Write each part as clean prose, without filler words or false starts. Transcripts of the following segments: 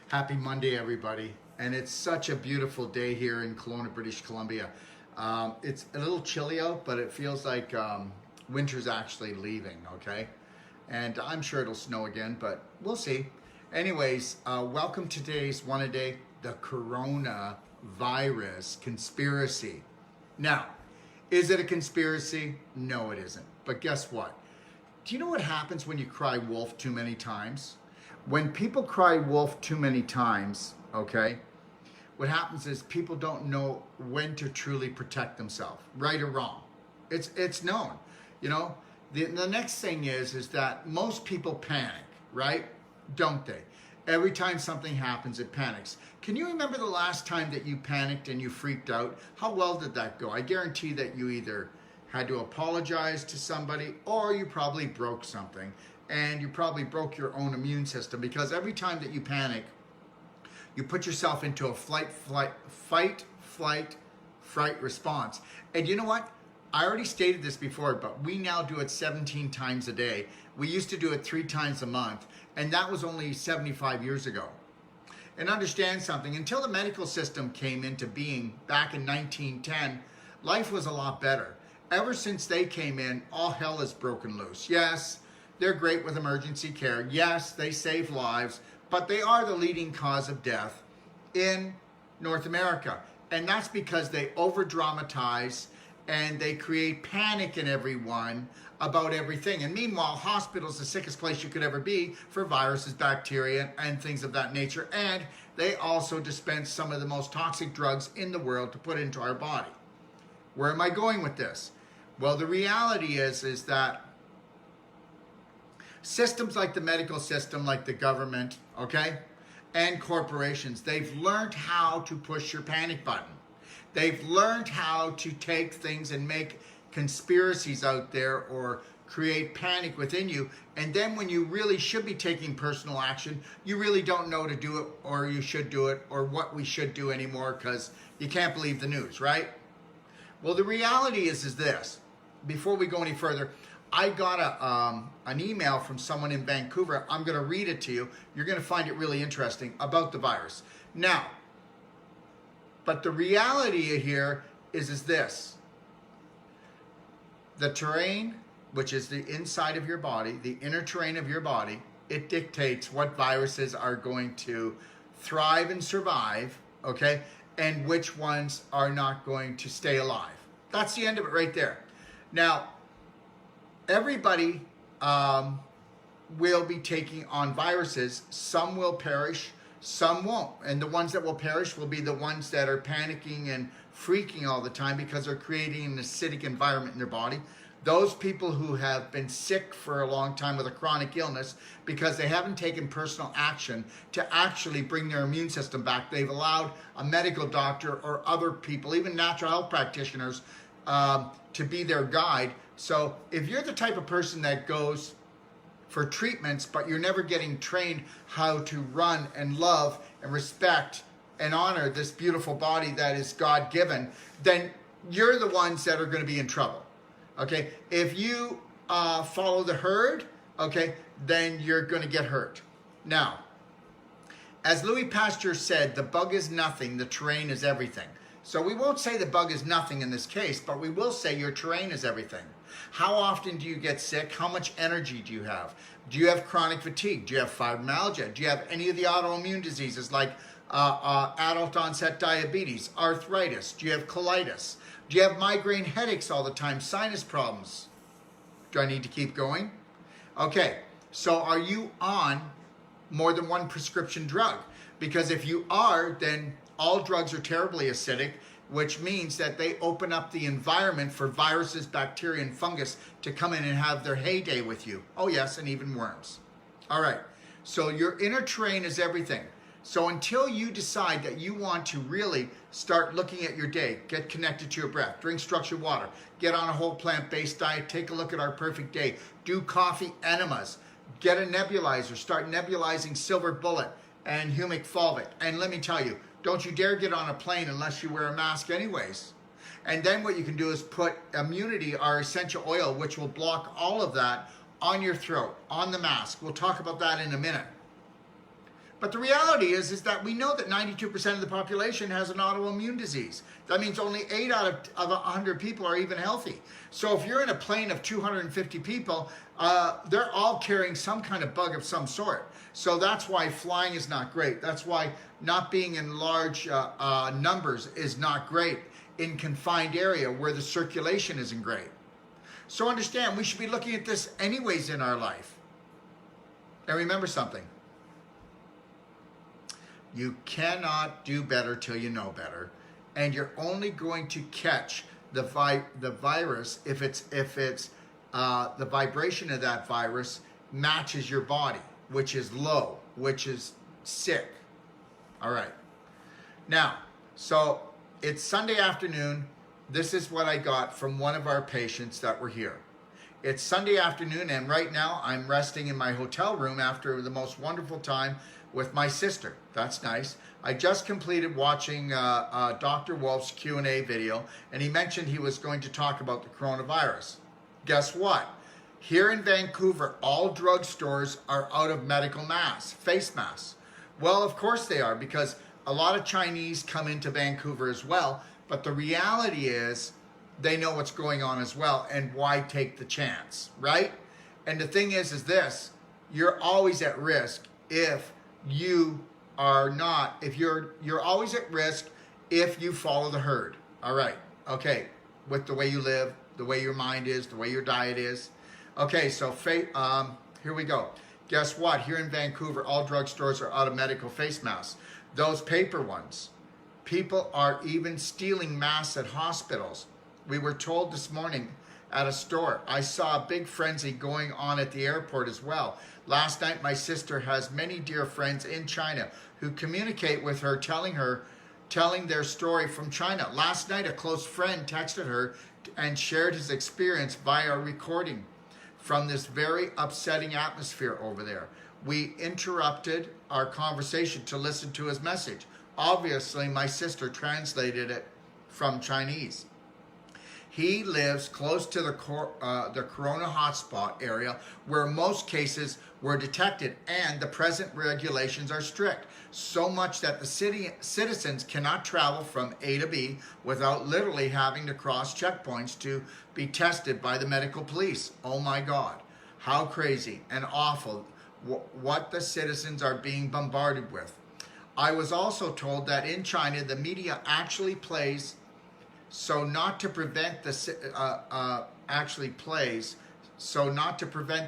Happy Monday, everybody. And it's such a beautiful day here in Kelowna, British Columbia. It's a little chilly out, but it feels like winter's actually leaving, okay? And I'm sure it'll snow again, but we'll see. Anyways, welcome to today's One A Day, the coronavirus conspiracy. Now, is it a conspiracy? No, it isn't. But guess what? Do you know what happens when you cry wolf too many times? When people cry wolf too many times, okay, what happens is people don't know when to truly protect themselves, right or wrong. It's known, you know. The next thing is that most people panic, right? Don't they? Every time something happens, it panics. Can you remember the last time that you panicked and you freaked out? How well did that go? I guarantee that you either had to apologize to somebody or you probably broke something. And you probably broke your own immune system, because every time that you panic, you put yourself into a fight, flight response. And you know what? I already stated this before, but we now do it 17 times a day. We used to do it 3 times a month, and that was only 75 years ago. And understand something, until the medical system came into being back in 1910, life was a lot better. Ever since they came in, all hell has broken loose. Yes, they're great with emergency care. Yes, they save lives, but they are the leading cause of death in North America. And that's because they over-dramatize and they create panic in everyone about everything. And meanwhile, hospitals, the sickest place you could ever be for viruses, bacteria, and things of that nature. And they also dispense some of the most toxic drugs in the world to put into our body. Where am I going with this? Well, the reality is that systems like the medical system, like the government, okay, and corporations, they've learned how to push your panic button. They've learned how to take things and make conspiracies out there or create panic within you. And then when you really should be taking personal action, you really don't know to do it, or you should do it, or what we should do anymore, because you can't believe the news, right? Well, the reality is this. Before we go any further, I got an email from someone in Vancouver. I'm going to read it to you. You're going to find it really interesting about the virus. Now, but the reality here is this. The terrain, which is the inside of your body, the inner terrain of your body, it dictates what viruses are going to thrive and survive, okay, and which ones are not going to stay alive. That's the end of it right there. Now, everybody will be taking on viruses. Some will perish, some won't. And the ones that will perish will be the ones that are panicking and freaking all the time because they're creating an acidic environment in their body. Those people who have been sick for a long time with a chronic illness because they haven't taken personal action to actually bring their immune system back. They've allowed a medical doctor or other people, even natural health practitioners, to be their guide. So if you're the type of person that goes for treatments, but you're never getting trained how to run and love and respect and honor this beautiful body that is God-given, then you're the ones that are going to be in trouble. Okay? If you follow the herd, okay, then you're going to get hurt. Now, as Louis Pasteur said, the bug is nothing, the terrain is everything. So we won't say the bug is nothing in this case, but we will say your terrain is everything. How often do you get sick? How much energy do you have? Do you have chronic fatigue? Do you have fibromyalgia? Do you have any of the autoimmune diseases like adult onset diabetes, arthritis? Do you have colitis? Do you have migraine headaches all the time, sinus problems? Do I need to keep going? Okay, so are you on more than one prescription drug? Because if you are, then all drugs are terribly acidic, which means that they open up the environment for viruses, bacteria, and fungus to come in and have their heyday with you. Oh yes, and even worms. All right, so your inner terrain is everything. So until you decide that you want to really start looking at your day, get connected to your breath, drink structured water, get on a whole plant-based diet, take a look at our perfect day, do coffee enemas, get a nebulizer, start nebulizing silver bullet and humic fulvit. And let me tell you, don't you dare get on a plane unless you wear a mask anyways. And then what you can do is put immunity, our essential oil, which will block all of that, on your throat, on the mask. We'll talk about that in a minute. But the reality is that we know that 92% of the population has an autoimmune disease. That means only 8 out of 100 people are even healthy. So if you're in a plane of 250 people, they're all carrying some kind of bug of some sort. So that's why flying is not great. That's why not being in large numbers is not great in confined area where the circulation isn't great. So understand, we should be looking at this anyways in our life. And remember something. You cannot do better till you know better. And you're only going to catch the virus if the vibration of that virus matches your body, which is low, which is sick. All right. Now, so it's Sunday afternoon. This is what I got from one of our patients that were here. It's Sunday afternoon, and right now I'm resting in my hotel room after the most wonderful time with my sister. That's nice. I just completed watching Dr. Wolfe's Q&A video, and he mentioned he was going to talk about the coronavirus. Guess what? Here in Vancouver, all drugstores are out of medical face masks. Well, of course they are, because a lot of Chinese come into Vancouver as well, but the reality is they know what's going on as well, and why take the chance, right? And the thing is this, you're always at risk if you are not, if you're always at risk if you follow the herd. All right, okay, with the way you live, the way your mind is, the way your diet is. Okay, so here we go. Guess what? Here in Vancouver, all drugstores are out of medical face masks. Those paper ones. People are even stealing masks at hospitals. We were told this morning at a store. I saw a big frenzy going on at the airport as well. Last night, my sister has many dear friends in China who communicate with her, telling their story from China. Last night, a close friend texted her and shared his experience via recording from this very upsetting atmosphere over there. We interrupted our conversation to listen to his message. Obviously, my sister translated it from Chinese. He lives close to the corona hotspot area where most cases were detected, and the present regulations are strict. So much that the citizens cannot travel from A to B without literally having to cross checkpoints to be tested by the medical police. Oh my God, how crazy and awful what the citizens are being bombarded with. I was also told that in China, the media actually plays so not to prevent the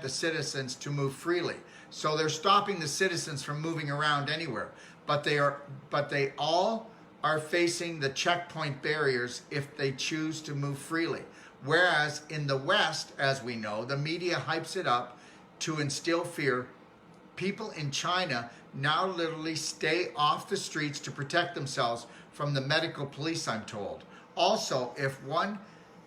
citizens to move freely. So they're stopping the citizens from moving around anywhere. But they all are facing the checkpoint barriers if they choose to move freely. Whereas in the West, as we know, the media hypes it up to instill fear. People in China now literally stay off the streets to protect themselves from the medical police, I'm told. Also, if one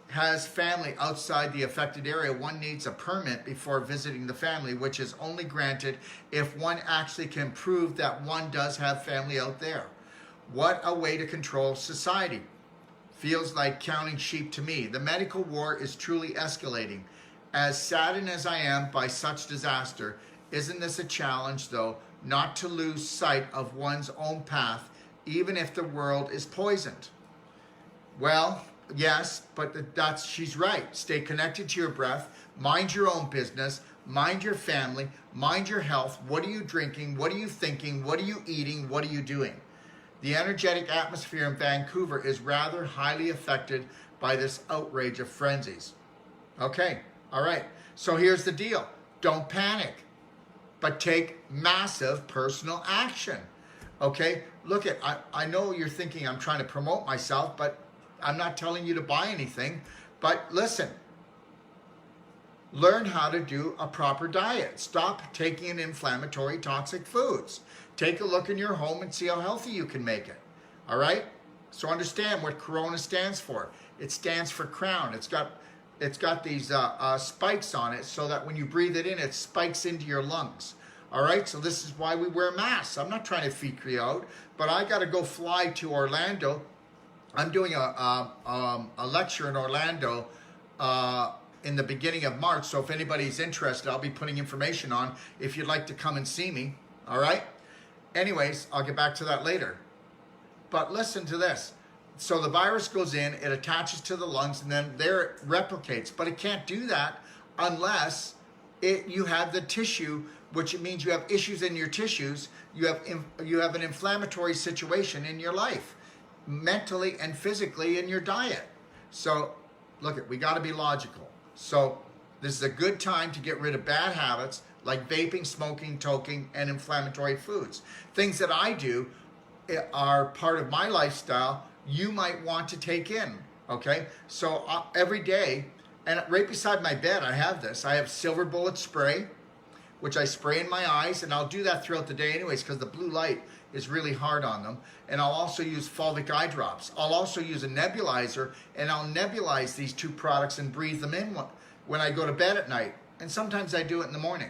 has family outside the affected area, one needs a permit before visiting the family, which is only granted if one actually can prove that one does have family out there. What a way to control society. Feels like counting sheep to me. The medical war is truly escalating. As saddened as I am by such disaster, isn't this a challenge, though, not to lose sight of one's own path, even if the world is poisoned? Well, yes, but she's right. Stay connected to your breath, mind your own business, mind your family, mind your health. What are you drinking? What are you thinking? What are you eating? What are you doing? The energetic atmosphere in Vancouver is rather highly affected by this outrage of frenzies. Okay, all right. So here's the deal. Don't panic, but take massive personal action. Okay, look I know you're thinking I'm trying to promote myself, but I'm not telling you to buy anything. But listen, learn how to do a proper diet. Stop taking in inflammatory, toxic foods. Take a look in your home and see how healthy you can make it. All right? So understand what Corona stands for. It stands for crown. It's got these spikes on it so that when you breathe it in, it spikes into your lungs. All right? So this is why we wear masks. I'm not trying to freak you out, but I got to go fly to Orlando. I'm doing a lecture in Orlando in the beginning of March. So if anybody's interested, I'll be putting information on if you'd like to come and see me. All right? anyways, I'll get back to that later. But listen to this. So the virus goes in, it attaches to the lungs, and then there it replicates. But it can't do that unless you have the tissue, which means you have issues in your tissues. You have an inflammatory situation in your life, mentally and physically in your diet. So look, we got to be logical. So this is a good time to get rid of bad habits like vaping, smoking, toking, and inflammatory foods. Things that I do are part of my lifestyle you might want to take in, okay? So every day, and right beside my bed, I have this. I have silver bullet spray, which I spray in my eyes, and I'll do that throughout the day anyways because the blue light is really hard on them. And I'll also use fulvic eye drops. I'll also use a nebulizer, and I'll nebulize these two products and breathe them in when I go to bed at night. And sometimes I do it in the morning.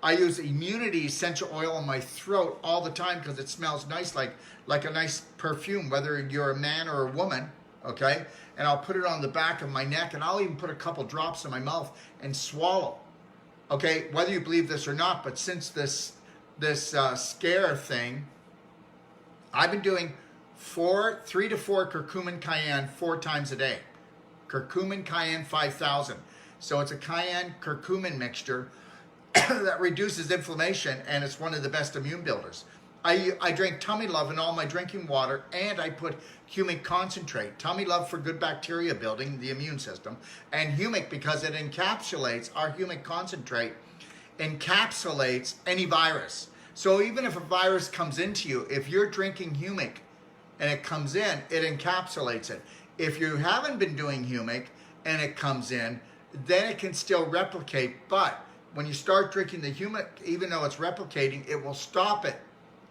I use Immunity essential oil on my throat all the time because it smells nice, like a nice perfume, whether you're a man or a woman, okay? And I'll put it on the back of my neck, and I'll even put a couple drops in my mouth and swallow, okay? Whether you believe this or not, but since this scare thing, I've been doing 3 to 4 curcumin cayenne 4 times a day. Curcumin cayenne 5000. So it's a cayenne curcumin mixture that reduces inflammation, and it's one of the best immune builders. I drink Tummy Love in all my drinking water, and I put humic concentrate. Tummy Love for good bacteria building, the immune system, and humic because it encapsulates, our humic concentrate encapsulates any virus. So even if a virus comes into you, if you're drinking humic and it comes in, it encapsulates it. If you haven't been doing humic and it comes in, then it can still replicate, but when you start drinking the humic, even though it's replicating, it will stop it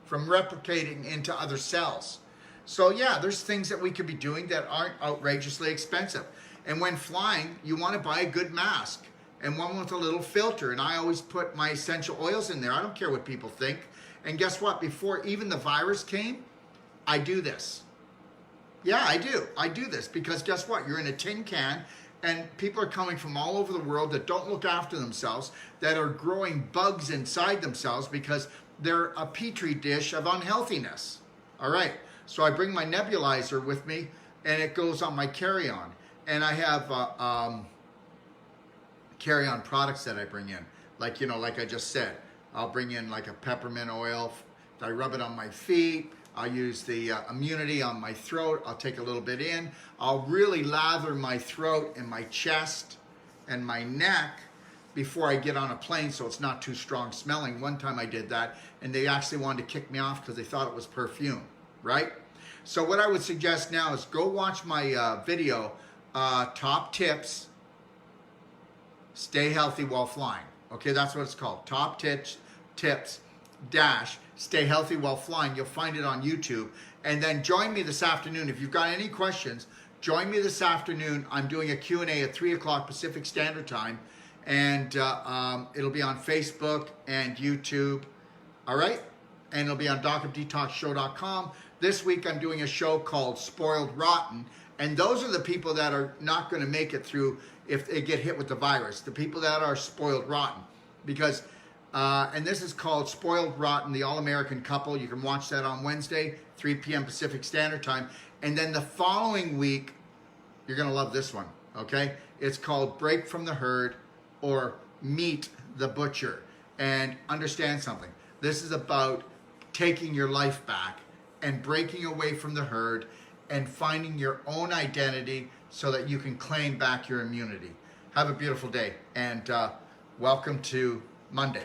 from replicating into other cells. So yeah, there's things that we could be doing that aren't outrageously expensive. And when flying, you want to buy a good mask and one with a little filter. And I always put my essential oils in there. I don't care what people think. And guess what? Before even the virus came, I do this. Yeah, I do. I do this because guess what? You're in a tin can, and people are coming from all over the world that don't look after themselves, that are growing bugs inside themselves because they're a petri dish of unhealthiness. All right, so I bring my nebulizer with me, and it goes on my carry-on. And I have carry-on products that I bring in. Like, like I just said, I'll bring in like a peppermint oil. I rub it on my feet. I'll use the Immunity on my throat. I'll take a little bit in. I'll really lather my throat and my chest and my neck before I get on a plane so it's not too strong smelling. One time I did that, and they actually wanted to kick me off because they thought it was perfume, right? So what I would suggest now is go watch my video, Top Tips, Stay Healthy While Flying. Okay, that's what it's called. Top Tips, Stay Healthy While Flying. You'll find it on YouTube. And then join me this afternoon. If you've got any questions, join me this afternoon. I'm doing a Q&A at 3 o'clock Pacific Standard Time. And it'll be on Facebook and YouTube. All right? And it'll be on docofdetoxshow.com. This week I'm doing a show called Spoiled Rotten. And those are the people that are not going to make it through if they get hit with the virus. The people that are spoiled rotten. Because... and this is called Spoiled Rotten, the All-American Couple. You can watch that on Wednesday, 3 p.m. Pacific Standard Time. And then the following week, you're going to love this one, okay? It's called Break from the Herd or Meet the Butcher. And understand something. This is about taking your life back and breaking away from the herd and finding your own identity so that you can claim back your immunity. Have a beautiful day, and welcome to Monday.